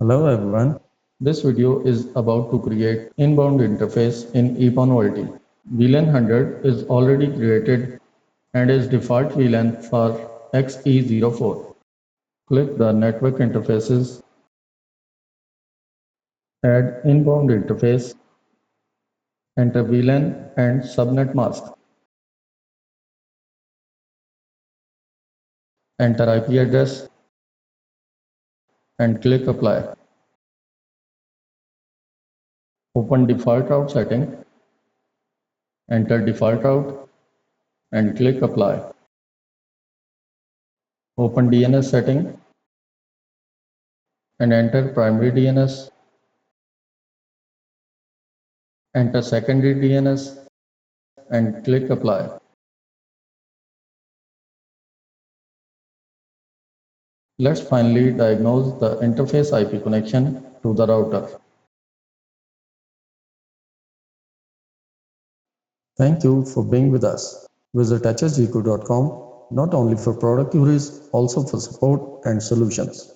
Hello everyone. This video is about to create inbound interface in Gpon OLT. VLAN 100 is already created and is default VLAN for XE04. Click the network interfaces, add inbound interface, enter VLAN and subnet mask. Enter IP address and click apply. Open default route setting, enter default route and click apply. Open DNS setting and enter primary DNS. Enter secondary DNS and click apply. Let's finally diagnose the interface IP connection to the router. Thank you for being with us. Visit hsgq.com not only for product queries, also for support and solutions.